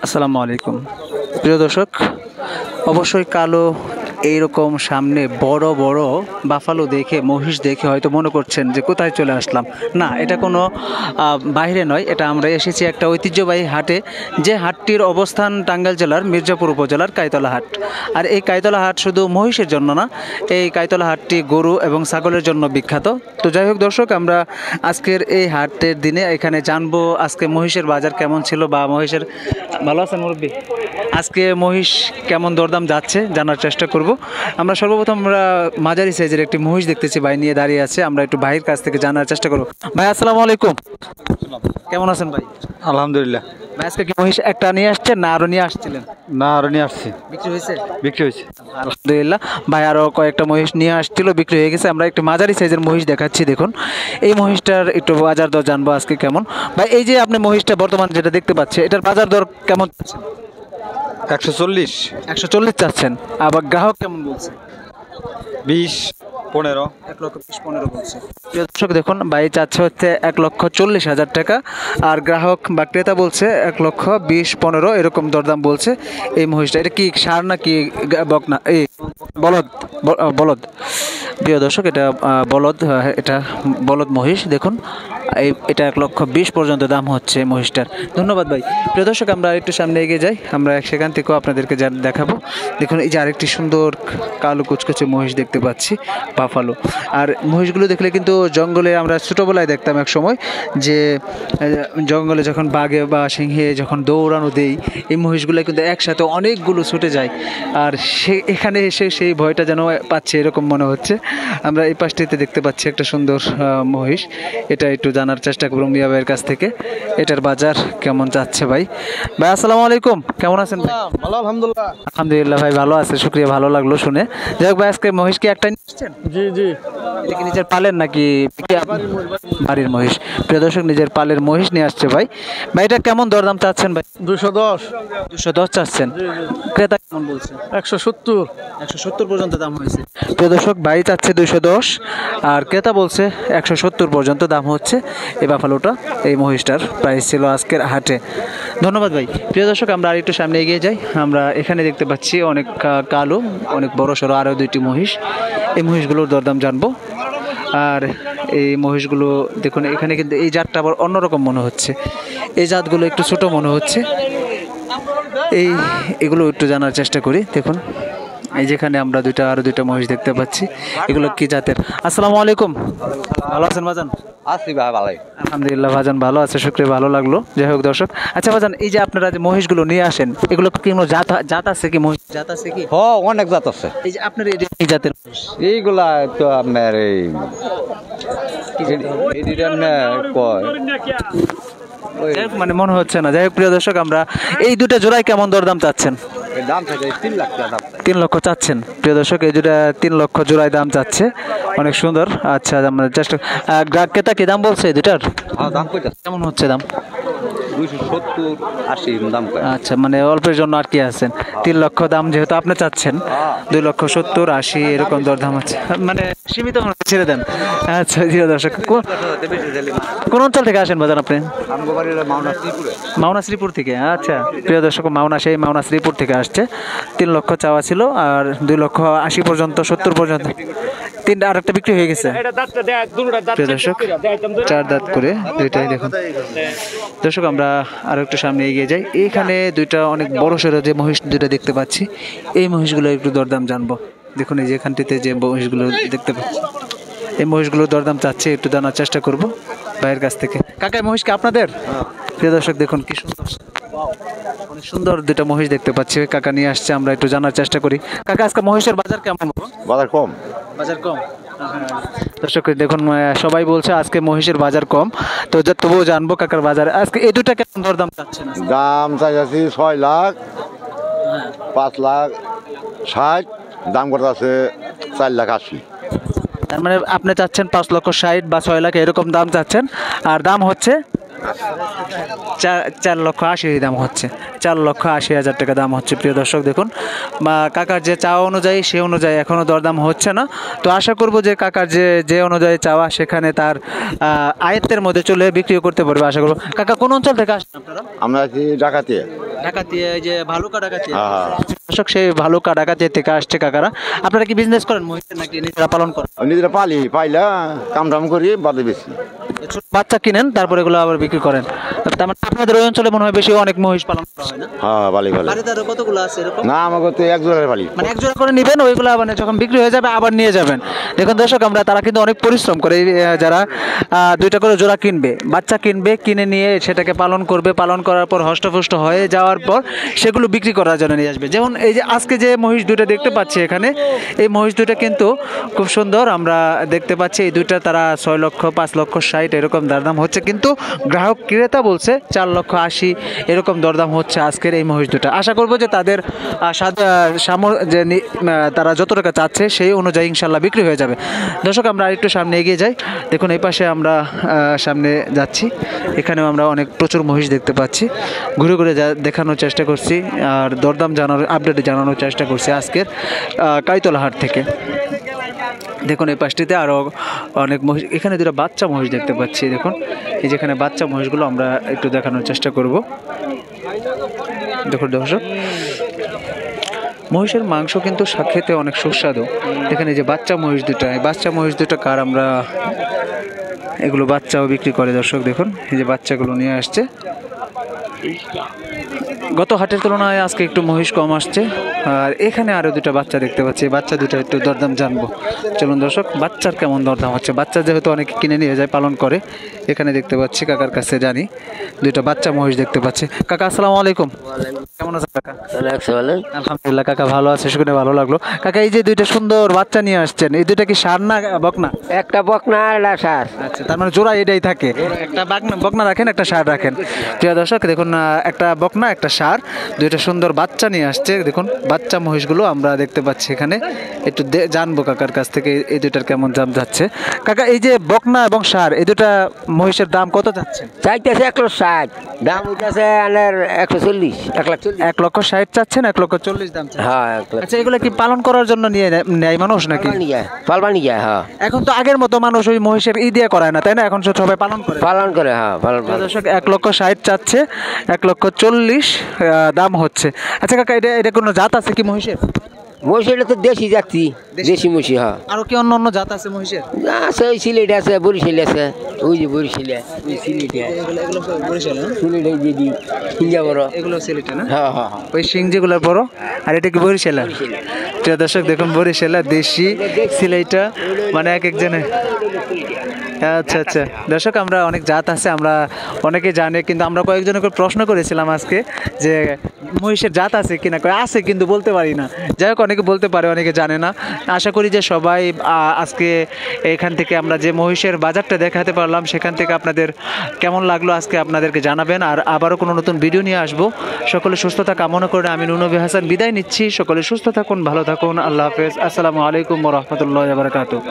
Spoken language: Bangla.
আসসালামু আলাইকুম প্রিয় দর্শক, অবশ্যই কালো এইরকম সামনে বড় বড় বাফালো দেখে, মহিষ দেখে হয়তো মনে করছেন যে কোথায় চলে আসলাম। না, এটা কোনো বাইরে নয়, এটা আমরা এসেছি একটা ঐতিহ্যবাহী হাটে, যে হাটটির অবস্থান টাঙ্গাইল জেলার মির্জাপুর উপজেলার কাইতলা হাট। আর এই কাইতলা হাট শুধু মহিষের জন্য না, এই কাইতলা হাটটি গরু এবং ছাগলের জন্য বিখ্যাত। তো যাই হোক দর্শক, আমরা আজকের এই হাটের দিনে এখানে জানবো আজকে মহিষের বাজার কেমন ছিল, বা মহিষের, ভালো আছেন মুরব্বী, আজকে মহিষ কেমন দরদাম যাচ্ছে জানার চেষ্টা করব। আমরা সর্বপ্রথম মাঝারি সাইজের একটি মহিষ দেখতেছি, ভাই নিয়ে দাঁড়িয়ে আছে, আমরা একটু ভাইয়ের কাছ থেকে জানার চেষ্টা করব। ভাই আসসালামু আলাইকুম, কেমন আছেন ভাই? আলহামদুলিল্লাহ। ভাই আজকে কি মহিষ একটা নিয়ে আসছেন না আরো নিয়ে আসছিলেন? না, আরো নিয়ে আসছি। বিক্রি হয়েছে? বিক্রি হয়েছে আলহামদুলিল্লাহ। ভাই আরো কয়েকটা মহিষ নিয়ে আসছিল, বিক্রি হয়ে গেছে। আমরা একটু মাঝারি সাইজের মহিষ দেখাচ্ছি, দেখুন এই মহিষটার একটু বাজার দর জানবো আজকে কেমন। ভাই এই যে আপনি মহিষটা বর্তমান যেটা দেখতে পাচ্ছি, এটার বাজার দর কেমন? 140। 140 চাচ্ছেন, আবার গ্রাহক কেমন বলছে? 20, 15। 1,20,15 বলছে। প্রিয় দর্শক দেখুন, ভাই চাচ্ছে হচ্ছে 1,40,000 টাকা, আর গ্রাহক বা ক্রেতা বলছে 1,20,15 এরকম দরদাম বলছে এই মহিষটা। এটা কি ষাঁড় নাকি বকনা? এই বলদ, বলদ। প্রিয় দর্শক, এটা বলদ, এটা বলদ মহিষ। দেখুন এটা 1,20,000 পর্যন্ত দাম হচ্ছে মহিষটার। ধন্যবাদ ভাই। প্রিয় দর্শক, আমরা একটু সামনে এগিয়ে যাই, আমরা সেখান থেকেও আপনাদেরকে দেখাবো। দেখুন এই যে আরেকটি সুন্দর কালো কুচকুচে মহিষ দেখতে পাচ্ছি, বাফালো। আর মহিষগুলো দেখলে কিন্তু জঙ্গলে আমরা ছোটোবেলায় দেখতাম এক সময়, যে জঙ্গলে যখন বাঘে বা সিংহে যখন দৌড়ানো দেই, এই মহিষগুলো কিন্তু একসাথে অনেকগুলো ছুটে যায়। আর এখানে এসে সেই ভয়টা যেন পাচ্ছে এরকম মনে হচ্ছে। আমরা এই পাশটিতে দেখতে পাচ্ছি একটা সুন্দর মহিষ, এটা একটু জানার চেষ্টা করব মিয়া ভাইয়ের কাছ থেকে, এটার বাজার কেমন যাচ্ছে। ভাই ভাই আসসালামু আলাইকুম, কেমন আছেন? ভালো, আলহামদুলিল্লাহ। আলহামদুলিল্লাহ ভাই, ভালো আছে, শুক্রিয়া, ভালো লাগলো শুনে। যাই হোক ভাই, আজকে মহিষ কি একটা নিচ্ছেন? জি জি। এটা কি নিজের পালের নাকি বাড়ির মহিষ? প্রিয় দর্শক, নিজের পালের মহিষ নিয়ে আসছে ভাই। ভাই এটা কেমন দরদাম চাচ্ছেন ভাই? 210। 210 চাচ্ছেন, ক্রেতা কেমন বলছে? 170। 170 পর্যন্ত দাম হয়েছে। প্রিয় দর্শক, ভাই চাচ্ছে 210 আর ক্রেতা বলছে 170 পর্যন্ত দাম হচ্ছে এই বাফালোটা, এই মহিষটার প্রাইস ছিল আজকের হাটে। ধন্যবাদ ভাই। প্রিয় দর্শক, আমরা আর একটু সামনে এগিয়ে যাই, আমরা এখানে দেখতে পাচ্ছি অনেক কালো, অনেক বড় সড়ো আরও দুইটি মহিষ, এই মহিষগুলোর দরদাম জানবো। আর এই মহিষগুলো দেখুন, এখানে কিন্তু এই জাতটা আবার অন্যরকম মনে হচ্ছে, এই জাতগুলো একটু ছোট মনে হচ্ছে, এগুলো একটু জানার চেষ্টা করি। দেখুন এই যেখানে আমরা আরো দুইটা মহিষ দেখতে পাচ্ছি, এগুলো কি জাতের? আসসালামু আলাইকুম, ভালো আছেন ভাজান? আছি ভাই, ভালোই আলহামদুলিল্লাহ ভাজান, ভালো আছে, শুক্রিয়া, ভালো লাগলো। যাই হোক দর্শক, আচ্ছা ভাজান, এই যে আপনারা যে মহিষগুলো নিয়ে আসেন, এগুলো কি কোনো জাত আছে কি? মহিষ জাত আছে কি? অনেক জাত আছে। এই যে আপনার এই জাতের এইগুলা তো আপনার এই মানে মনে হচ্ছে না। যাই হোক প্রিয় দর্শক, আমরা এই দুটো জোড়ায় কেমন দরদাম চাচ্ছেন? দাম থাকে 3 লাখ টাকা। 3 লক্ষ চাচ্ছেন। প্রিয় দর্শক, এই দুটা 3 লক্ষ জোড়ায় দাম চাচ্ছে, অনেক সুন্দর। আচ্ছা, আমরা চেষ্টা, ক্রেতা কি দাম বলছে এই দুটার? দাম কত? কেমন হচ্ছে দাম? 270, 80 দাম। আচ্ছা, মানে অল্পের জন্য আর কি আছেন। 3 লক্ষ দাম যেহেতু আপনি চাচ্ছেন, 2,70,000, 80 এরকম দরদাম আছে, মানে সীমিত ছেড়ে দেন। আচ্ছা প্রিয় দর্শক, কোন অঞ্চল থেকে আসেন বাজার আপনি? মাওনা শ্রীপুর থেকে। আচ্ছা প্রিয় দর্শক, মাওনা শ্রীপুর থেকে আসছে। 3 লক্ষ চাওয়া ছিল, আর 2,80,000 পর্যন্ত, 70 পর্যন্ত। তিনটা আর একটা বিক্রি হয়ে গেছে। প্রিয় দর্শক, 4 দাঁত করে দুইটাই দেখুন। দর্শক, আমরা আরো একটু সামনে এগিয়ে যাই, এইখানে দুইটা অনেক বড় সড়ো যে মহিষ দুইটা দেখতে পাচ্ছি, এই মহিষগুলো একটু দরদাম জানবো। দেখুন এই যে এখানটিতে যে মহিষগুলো দেখতে পাচ্ছি, এই মহিষগুলো দরদাম চাচ্ছে, একটু জানার চেষ্টা করব ভাইয়ের কাছ থেকে। কাকা মহিষ কি আপনাদের? প্রিয় দর্শক দেখুন কি সুন্দর, অনেক সুন্দর দুটো মহিষ দেখতে পাচ্ছি, কাকা নিয়ে আসছে, আমরা একটু জানার চেষ্টা করি। কাকা আজকে মহিষের বাজার কেমন? বাজার কম। বাজার কম। দর্শক দেখুন, সবাই বলছে আজকে মহিষের বাজার কম, তো তবুও জানবো কাকার বাজারে আজকে এই দুটা কেমন দরদাম চাচ্ছেন? দাম চাইছি 6 লাখ, 5 লাখ 60, দাম করতে আছে 4 লাখ 80। তার মানে আপনি চাচ্ছেন 5,60,000 বা 6 লাখ এরকম দাম চাচ্ছেন, আর দাম হচ্ছে চার লক্ষ 80 দাম হচ্ছে, 4,80,000 টাকা দাম হচ্ছে। প্রিয় দর্শক দেখুন, বা কাকার যে চাওয়া অনুযায়ী সে অনুযায়ী এখনও দরদাম হচ্ছে না। তো আশা করব যে কাকার যে অনুযায়ী চাওয়া সেখানে তার আয়ত্তের মধ্যে চলে বিক্রিও করতে পারবে আশা করব। কাকা কোন অঞ্চল থেকে আসছেন আপনারা? আমরা আছি ডাকাতে। ডাকাতি, এই যে ভালুকা ডাকাতি। দর্শক সেই ভালুকা ডাকাতি থেকে আসছে কাকারা। আপনারা কি বিজনেস করেন মহিষের নাকি নিজেরা পালন করেন? নিজেরা পাইলা কাম টাম করি বাদে বেশি। ছোট বাচ্চা কিনেন তারপর এগুলো আবার বিক্রি করেন। তার মানে আপনাদের ওই অঞ্চলে মনে হয় বেশি অনেক মহিষ পালন করা হয় না? হ্যাঁ পালি। বাড়িতে আরো কতগুলো আছে এরকম? না আমাকে তো এক জোড়ার পালি। মানে এক জোড়া করে নেবেন, ওইগুলো আবার যখন বিক্রি হয়ে যাবে আবার নিয়ে যাবেন। দেখুন দর্শক, তারা কিন্তু অনেক পরিশ্রম করে, যারা 2টা করে জোড়া কিনবে, বাচ্চা কিনবে, কিনে নিয়ে সেটাকে পালন করবে, পালন করার পর হষ্টপুষ্ট হয়ে যাওয়ার পর সেগুলো বিক্রি করার জন্য নিয়ে আসবে। যেমন এই যে আজকে যে মহিষ 2টা দেখতে পাচ্ছি এখানে, এই মহিষ 2টা কিন্তু খুব সুন্দর আমরা দেখতে পাচ্ছি। এই 2টা তারা 6 লক্ষ 5,60,000 এরকম দরদাম হচ্ছে, কিন্তু গ্রাহক ক্রেতা বলছে 4,80,000 এরকম দরদাম হচ্ছে আজকের এই মহিষ 2টা। আশা করবো যে তাদের তারা যত টাকা চাচ্ছে সেই অনুযায়ী ইনশাল্লাহ বিক্রি হয়ে যাবে। দর্শক আমরা আরেকটু সামনে এগিয়ে যাই। দেখুন এই পাশে আমরা সামনে যাচ্ছি, এখানেও আমরা প্রচুর মহিষ দেখতে পাচ্ছি। ঘুরে ঘুরে দেখানোর চেষ্টা করছি আর দরদাম আপডেট জানানোর চেষ্টা করছি আজকের কাইতলা হাট থেকে। দেখুন এই পাশটিতে আরও অনেক মহিষ, এখানে 2টা বাচ্চা মহিষ দেখতে পাচ্ছি। দেখুন এই যেখানে বাচ্চা মহিষগুলো আমরা একটু দেখানোর চেষ্টা করব। দেখুন দর্শক, মহিষের মাংস কিন্তু খেতে অনেক সুস্বাদু। এখানে যে বাচ্চা মহিষ 2টা, এই বাচ্চা মহিষ 2টা কার আমরা এগুলো বাচ্চাও বিক্রি করে। দর্শক দেখুন এই যে বাচ্চাগুলো নিয়ে আসছে। গত হাটের তুলনায় আজকে একটু মহিষ কম আসছে। আর এখানে আরও 2টা বাচ্চা দেখতে পাচ্ছি, বাচ্চা 2টা একটু দরদাম জানবো। চলুন দর্শক, বাচ্চার কেমন দরদাম হচ্ছে। বাচ্চা যেহেতু অনেকে কিনে নিয়ে যায়, পালন করে, এখানে দেখতে পাচ্ছি কাকার কাছে জানি 2টা বাচ্চা মহিষ দেখতে পাচ্ছি। কাকা আসসালামু আলাইকুম, কেমন আছেন কাকা? আলহামদুলিল্লাহ কাকা ভালো আছে, শুনে ভালো লাগলো। কাকা এই যে 2টা সুন্দর বাচ্চা নিয়ে আসছেন, এই 2টা কি ষাঁড় না বকনা? একটা বকনা আর একটা ষাঁড়। আচ্ছা, তার মানে জোড়া এটাই থাকে, একটা বকনা রাখেন একটা ষাঁড় রাখেন। প্রিয় দর্শক দেখুন, একটা বকনা একটা ষাঁড় 2টা সুন্দর বাচ্চা নিয়ে আসছে। দেখুন বাচ্চা মহিষগুলো আমরা দেখতে পাচ্ছি এখানে। একটু জানবো কাকার কাছ থেকে এই 2টার কেমন দাম যাচ্ছে। কাকা এই যে বকনা এবং ষাঁড়, এই 2টা মহিষের দাম কত যাচ্ছে? চাইতেছে 160, দাম হইতেছে 140, 140। 1,60,000 চাচ্ছেন, 1,40,000 দাম চাচ্ছেন। হ্যাঁ। আচ্ছা, এগুলো কি পালন করার জন্য নিয়ে নেয় মানুষ নাকি? পালবানি যায়। হ্যাঁ, এখন তো আগের মতো মানুষ ওই মহিষের দিয়ে করায় না, তাই না? এখন সবাই পালন করে। হ্যাঁ দর্শক 1,60,000 চাচ্ছে, 1,40,000 দাম হচ্ছে। আচ্ছা কাকা, এটা কোনো জাত আছে কি মহিষের? মহিষের তো দেশি জাতি, দেশি মহিষি। হ্যাঁ, আরো কি অন্য জাত আছে মহিষের? আছে, ওই সিলেট আছে, বরিশাল আছে, ওই যে বরিশালে, ওই সিলেটে সিলেটে দিদি সিঙ্গা বড়, এগুলো সিলেটে না? হ্যাঁ হ্যাঁ, ওই সিং যেগুলো বড়। আর এটা কি বরিশালা? প্রিয় দর্শক দেখুন, বরিশালা, দেশি, সিলেটা, মানে এক একজনের। আচ্ছা আচ্ছা দর্শক, আমরা অনেক জাত আছে, আমরা অনেকে জানে, কিন্তু আমরা কয়েকজনকে প্রশ্ন করেছিলাম আজকে যে মহিষের জাত আছে কিনা, আছে কিন্তু বলতে পারি না। যাই হোক, অনেকে বলতে পারে, অনেকে জানে না। আশা করি যে সবাই আজকে এখান থেকে আমরা যে মহিষের বাজারটা দেখাতে পারলাম সেখান থেকে আপনাদের কেমন লাগলো আজকে আপনাদেরকে জানাবেন। আর আবারও কোনো নতুন ভিডিও নিয়ে আসবো। সকলে সুস্থতা কামনা করে আমি নুনবী হাসান বিদায় নিচ্ছি। সকলে সুস্থ থাকুন, ভালো থাকুন, আল্লাহ হাফেজ, আসসালামু আলাইকুম ওয়া রাহমাতুল্লাহি ওয়া বারাকাতুহু।